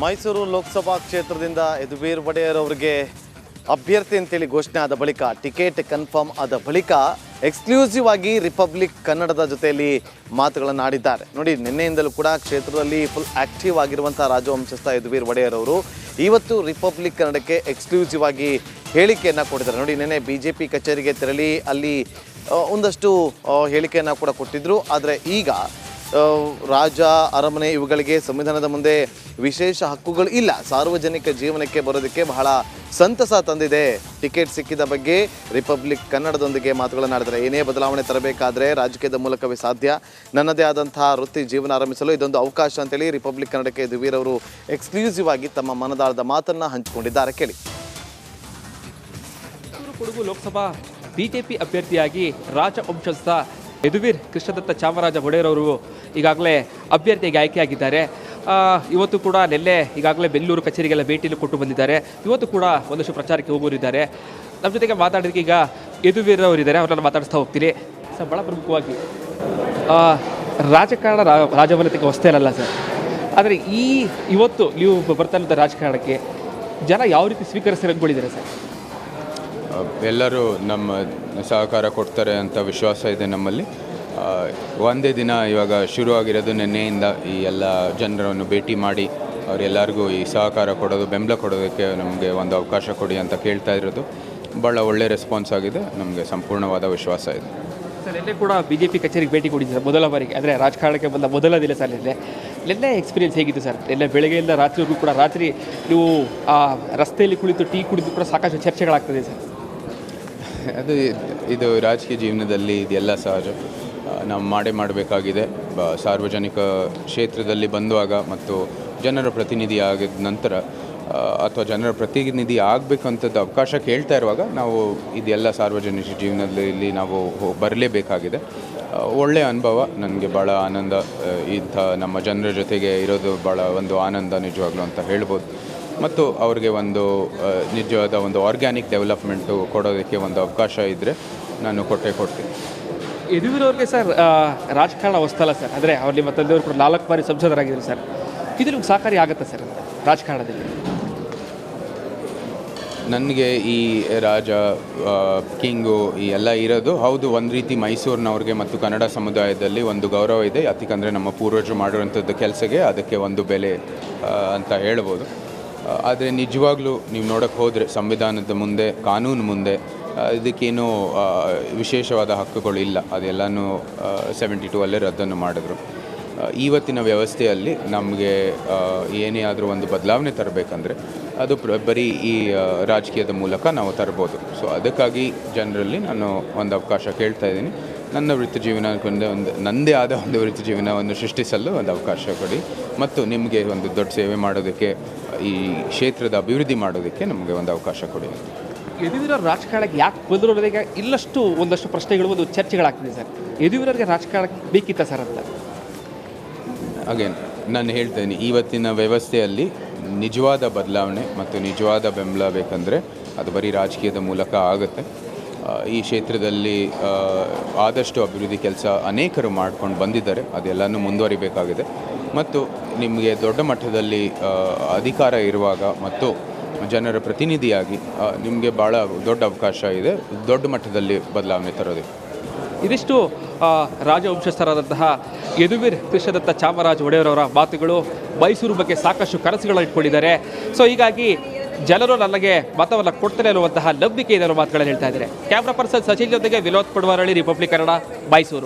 ಮೈಸೂರು ಲೋಕಸಭಾ ಕ್ಷೇತ್ರದಿಂದ ಯದುವೀರ್ ಒಡೆಯರ್ ಅವರಿಗೆ ಅಭ್ಯರ್ಥಿ ಅಂತೇಳಿ ಘೋಷಣೆ ಆದ ಬಳಿಕ ಟಿಕೆಟ್ ಕನ್ಫರ್ಮ್ ಆದ ಬಳಿಕ ಎಕ್ಸ್ಕ್ಲೂಸಿವ್ ಆಗಿ ರಿಪಬ್ಲಿಕ್ ಕನ್ನಡದ ಜೊತೆಯಲ್ಲಿ ಮಾತುಗಳನ್ನು ಆಡಿದ್ದಾರೆ. ನೋಡಿ, ನಿನ್ನೆಯಿಂದಲೂ ಕೂಡ ಕ್ಷೇತ್ರದಲ್ಲಿ ಫುಲ್ ಆಕ್ಟಿವ್ ಆಗಿರುವಂಥ ರಾಜವಂಶಸ್ಥ ಯದುವೀರ್ ಒಡೆಯರ್ ಅವರು ಇವತ್ತು ರಿಪಬ್ಲಿಕ್ ಕನ್ನಡಕ್ಕೆ ಎಕ್ಸ್ಕ್ಲೂಸಿವ್ ಆಗಿ ಹೇಳಿಕೆಯನ್ನು ಕೊಟ್ಟಿದ್ದಾರೆ. ನೋಡಿ, ನಿನ್ನೆ BJP ಕಚೇರಿಗೆ ತೆರಳಿ ಅಲ್ಲಿ ಒಂದಷ್ಟು ಹೇಳಿಕೆಯನ್ನು ಕೂಡ ಕೊಟ್ಟಿದ್ದರು. ಆದರೆ ಈಗ ರಾಜ ಅರಮನೆ ಇವುಗಳಿಗೆ ಸಂವಿಧಾನದ ಮುಂದೆ ವಿಶೇಷ ಹಕ್ಕುಗಳು ಇಲ್ಲ, ಸಾರ್ವಜನಿಕ ಜೀವನಕ್ಕೆ ಬರೋದಕ್ಕೆ ಬಹಳ ಸಂತಸ ತಂದಿದೆ. ಟಿಕೆಟ್ ಸಿಕ್ಕಿದ ಬಗ್ಗೆ ರಿಪಬ್ಲಿಕ್ ಕನ್ನಡದೊಂದಿಗೆ ಮಾತುಗಳನ್ನು ಆಡಿದರೆ ಏನೇ ಬದಲಾವಣೆ ತರಬೇಕಾದ್ರೆ ರಾಜಕೀಯದ ಮೂಲಕವೇ ಸಾಧ್ಯ, ನನ್ನದೇ ಆದಂತಹ ವೃತ್ತಿ ಜೀವನ ಆರಂಭಿಸಲು ಇದೊಂದು ಅವಕಾಶ ಅಂತೇಳಿ ರಿಪಬ್ಲಿಕ್ ಕನ್ನಡಕ್ಕೆ ಯದುವೀರ್ ಅವರು ಎಕ್ಸ್ಕ್ಲೂಸಿವ್ ಆಗಿ ತಮ್ಮ ಮನದಾಳದ ಮಾತನ್ನು ಹಂಚಿಕೊಂಡಿದ್ದಾರೆ. ಕೇಳಿ. ಕೊಡಗು ಲೋಕಸಭಾ BJP ಅಭ್ಯರ್ಥಿಯಾಗಿ ರಾಜವಂಶಸ್ಥ ಯದುವೀರ್ ಕೃಷ್ಣದತ್ತ ಚಾಮರಾಜ ಒಡೆಯರ್ ಅವರು ಈಗಾಗಲೇ ಅಭ್ಯರ್ಥಿಯಾಗಿ ಆಯ್ಕೆಯಾಗಿದ್ದಾರೆ. ಇವತ್ತು ಕೂಡ ನೆನ್ನೆ ಈಗಾಗಲೇ ಬೆಂಗಳೂರು ಕಚೇರಿಗೆಲ್ಲ ಭೇಟಿಯಲ್ಲಿ ಕೊಟ್ಟು ಬಂದಿದ್ದಾರೆ. ಇವತ್ತು ಕೂಡ ಒಂದಷ್ಟು ಪ್ರಚಾರಕ್ಕೆ ಹೋಗೋರಿದ್ದಾರೆ. ನಮ್ಮ ಜೊತೆಗೆ ಮಾತಾಡೋದಕ್ಕೆ ಈಗ ಯದುವೀರ್ ಅವರಿದ್ದಾರೆ, ಅವರನ್ನು ಮಾತಾಡಿಸ್ತಾ ಹೋಗ್ತೀನಿ. ಸರ್, ಭಾಳ ಪ್ರಮುಖವಾಗಿ ರಾಜಕಾರಣ ರಾಜವನ್ನತಿಗೆ ಹೊಸ್ತೇ ಅಲ್ಲ ಸರ್, ಆದರೆ ಇವತ್ತು ನೀವು ಬರ್ತಾ ಇದ್ದ ರಾಜಕಾರಣಕ್ಕೆ ಜನ ಯಾವ ರೀತಿ ಸ್ವೀಕರಿಸಿ ಅಂದ್ಕೊಂಡಿದ್ದಾರೆ ಸರ್? ಎಲ್ಲರೂ ನಮ್ಮ ಸಹಕಾರ ಕೊಡ್ತಾರೆ ಅಂತ ವಿಶ್ವಾಸ ಇದೆ ನಮ್ಮಲ್ಲಿ. ಒಂದೇ ದಿನ ಇವಾಗ ಶುರುವಾಗಿರೋದು ನಿನ್ನೆಯಿಂದ ಈ ಎಲ್ಲ ಜನರನ್ನು ಭೇಟಿ ಮಾಡಿ ಅವರೆಲ್ಲರಿಗೂ ಈ ಸಹಕಾರ ಕೊಡೋದು, ಬೆಂಬಲ ಕೊಡೋದಕ್ಕೆ ನಮಗೆ ಒಂದು ಅವಕಾಶ ಕೊಡಿ ಅಂತ ಕೇಳ್ತಾ ಇರೋದು ಭಾಳ ಒಳ್ಳೆ ರೆಸ್ಪಾನ್ಸ್ ಆಗಿದೆ. ನಮಗೆ ಸಂಪೂರ್ಣವಾದ ವಿಶ್ವಾಸ ಇದೆ. ಸರ್, ನಿನ್ನೆ ಕೂಡ BJP ಕಚೇರಿಗೆ ಭೇಟಿ ಕೊಟ್ಟಿದ್ದಾರೆ ಮೊದಲ ಬಾರಿಗೆ, ಅಂದರೆ ರಾಜಕಾರಣಕ್ಕೆ ಬಂದ ಮೊದಲ ದಿನ ಸರ್. ನಿನ್ನೆ ಎಕ್ಸ್ಪೀರಿಯನ್ಸ್ ಹೇಗಿತ್ತು ಸರ್? ನಿನ್ನೆ ಬೆಳಗ್ಗೆಯಿಂದ ರಾತ್ರಿವರೆಗೂ ಕೂಡ ರಾತ್ರಿ ನೀವು ರಸ್ತೆಯಲ್ಲಿ ಕುಳಿತು ಟೀ ಕುಡಿದು ಕೂಡ ಸಾಕಷ್ಟು ಚರ್ಚೆಗಳಾಗ್ತದೆ ಸರ್. ಇದು ರಾಜಕೀಯ ಜೀವನದಲ್ಲಿ ಇದೆಲ್ಲ ಸಹಜ. ನಾವು ಮಾಡಬೇಕಾಗಿದೆ. ಸಾರ್ವಜನಿಕ ಕ್ಷೇತ್ರದಲ್ಲಿ ಬಂದುವಾಗ ಮತ್ತು ಜನರ ಪ್ರತಿನಿಧಿ ಆಗಿದ ನಂತರ ಅಥವಾ ಜನರ ಪ್ರತಿನಿಧಿ ಆಗಬೇಕಂಥದ್ದು ಅವಕಾಶ ಕೇಳ್ತಾ ಇರುವಾಗ ನಾವು ಇದೆಲ್ಲ ಸಾರ್ವಜನಿಕ ಜೀವನದಲ್ಲಿ ನಾವು ಬರಲೇಬೇಕಾಗಿದೆ. ಒಳ್ಳೆಯ ಅನುಭವ, ನನಗೆ ಭಾಳ ಆನಂದ. ಇಂಥ ನಮ್ಮ ಜನರ ಜೊತೆಗೆ ಇರೋದು ಭಾಳ ಒಂದು ಆನಂದ ನಿಜವಾಗ್ಲೂ ಅಂತ ಹೇಳ್ಬೋದು. ಮತ್ತು ಅವ್ರಿಗೆ ಒಂದು ನಿಜವಾದ ಒಂದು ಆರ್ಗ್ಯಾನಿಕ್ ಡೆವಲಪ್ಮೆಂಟು ಕೊಡೋದಕ್ಕೆ ಒಂದು ಅವಕಾಶ ಇದ್ದರೆ ನಾನು ಕೊಡ್ತೀನಿ. ಯದುವೀರ್ ಅವ್ರಿಗೆ ಸರ್ ರಾಜಕಾರಣ ಹೊಸ್ತಲ್ಲ ಸರ್, ಅಂದರೆ ಅವ್ರು ನಿಮ್ಮ ತಂದೆಯವರು ಕೂಡ 4 ಬಾರಿ ಸಂಸದರಾಗಿದ್ದರು ಸರ್. ಇದು ನಿಮ್ಗೆ ಸಹಕಾರಿ ಆಗುತ್ತೆ ಸರ್ ರಾಜಕಾರಣದಲ್ಲಿ? ನನಗೆ ಈ ರಾಜ ಕಿಂಗು ಈ ಎಲ್ಲ ಇರೋದು ಹೌದು, ಒಂದು ರೀತಿ ಮೈಸೂರಿನವ್ರಿಗೆ ಮತ್ತು ಕನ್ನಡ ಸಮುದಾಯದಲ್ಲಿ ಒಂದು ಗೌರವ ಇದೆ. ಯಾಕಂದರೆ ನಮ್ಮ ಪೂರ್ವಜರು ಮಾಡಿರುವಂಥದ್ದು ಕೆಲಸಕ್ಕೆ ಅದಕ್ಕೆ ಒಂದು ಬೆಲೆ ಅಂತ ಹೇಳ್ಬೋದು. ಆದರೆ ನಿಜವಾಗ್ಲೂ ನೀವು ನೋಡೋಕ್ಕೆ ಹೋದರೆ ಸಂವಿಧಾನದ ಮುಂದೆ, ಕಾನೂನು ಮುಂದೆ ಇದಕ್ಕೇನೂ ವಿಶೇಷವಾದ ಹಕ್ಕುಗಳು ಇಲ್ಲ. ಅದೆಲ್ಲನೂ 72 ಅಲ್ಲೇ ರದ್ದನ್ನು ಮಾಡಿದ್ರು. ಇವತ್ತಿನ ವ್ಯವಸ್ಥೆಯಲ್ಲಿ ನಮಗೆ ಏನೇ ಆದರೂ ಒಂದು ಬದಲಾವಣೆ ತರಬೇಕಂದ್ರೆ ಅದು ಬರೀ ಈ ರಾಜಕೀಯದ ಮೂಲಕ ನಾವು ತರ್ಬೋದು. ಸೊ ಅದಕ್ಕಾಗಿ ಜನರಲ್ಲಿ ನಾನು ಒಂದು ಅವಕಾಶ ಕೇಳ್ತಾ ಇದ್ದೀನಿ. ನನ್ನ ವೃತ್ತಿ ಜೀವನಕ್ಕೊಂದು ನನ್ನದೇ ಆದ ಒಂದು ವೃತ್ತಿ ಜೀವನವನ್ನು ಸೃಷ್ಟಿಸಲು ಒಂದು ಅವಕಾಶ ಕೊಡಿ ಮತ್ತು ನಿಮಗೆ ಒಂದು ದೊಡ್ಡ ಸೇವೆ ಮಾಡೋದಕ್ಕೆ, ಈ ಕ್ಷೇತ್ರದ ಅಭಿವೃದ್ಧಿ ಮಾಡೋದಕ್ಕೆ ನಮಗೆ ಒಂದು ಅವಕಾಶ ಕೊಡಿ. ಯದುವೀರ್ ರಾಜಕಾರಣಕ್ಕೆ ಯಾಕೆ ಬಂದರು ಅನ್ನೋದಕ್ಕೆ ಒಂದಷ್ಟು ಪ್ರಶ್ನೆಗಳು, ಒಂದು ಚರ್ಚೆಗಳಾಗ್ತಿದೆ ಸರ್. ಯದುವೀರ್ಗೆ ರಾಜಕಾರಣಕ್ಕೆ ಬೇಕಿತ್ತ ಸರ್ ಅಂತ? ಅಗೇನ್ ನಾನು ಹೇಳ್ತೇನೆ, ಇವತ್ತಿನ ವ್ಯವಸ್ಥೆಯಲ್ಲಿ ನಿಜವಾದ ಬದಲಾವಣೆ ಮತ್ತು ನಿಜವಾದ ಬೆಂಬಲ ಬೇಕಂದರೆ ಅದು ಬರೀ ರಾಜಕೀಯದ ಮೂಲಕ ಆಗುತ್ತೆ. ಈ ಕ್ಷೇತ್ರದಲ್ಲಿ ಆದಷ್ಟು ಅಭಿವೃದ್ಧಿ ಕೆಲಸ ಅನೇಕರು ಮಾಡ್ಕೊಂಡು ಬಂದಿದ್ದಾರೆ, ಅದೆಲ್ಲನೂ ಮುಂದುವರಿಬೇಕಾಗಿದೆ. ಮತ್ತು ನಿಮಗೆ ದೊಡ್ಡ ಮಟ್ಟದಲ್ಲಿ ಅಧಿಕಾರ ಇರುವಾಗ ಮತ್ತು ಜನರ ಪ್ರತಿನಿಧಿಯಾಗಿ ನಿಮಗೆ ಭಾಳ ದೊಡ್ಡ ಅವಕಾಶ ಇದೆ ದೊಡ್ಡ ಮಟ್ಟದಲ್ಲಿ ಬದಲಾವಣೆ ತರೋದಕ್ಕೆ. ಇದಿಷ್ಟು ರಾಜವಂಶಸ್ಥರಾದಂತಹ ಯದುವೀರ್ ಕೃಷ್ಣದತ್ತ ಚಾಮರಾಜ ಒಡೆಯರ್ ಅವರ ಮಾತುಗಳು. ಮೈಸೂರು ಬಗ್ಗೆ ಸಾಕಷ್ಟು ಕನಸುಗಳನ್ನು ಇಟ್ಕೊಂಡಿದ್ದಾರೆ. ಸೊ ಹೀಗಾಗಿ ಜನರು ನನಗೆ ಮತವನ್ನು ಕೊಡ್ತಾರೆ ಅನ್ನುವಂತಹ ನಂಬಿಕೆ ಇದೆ ಅನ್ನೋ ಮಾತುಗಳನ್ನು ಹೇಳ್ತಾ ಇದ್ದಾರೆ. ಕ್ಯಾಮ್ರಾ ಪರ್ಸನ್ ಸಚಿನ್ ಜೊತೆಗೆ ವಿನೋದ್ ಪಡ್ವಾರಳ್ಳಿ, ರಿಪಬ್ಲಿಕ್ ಕನ್ನಡ, ಮೈಸೂರು.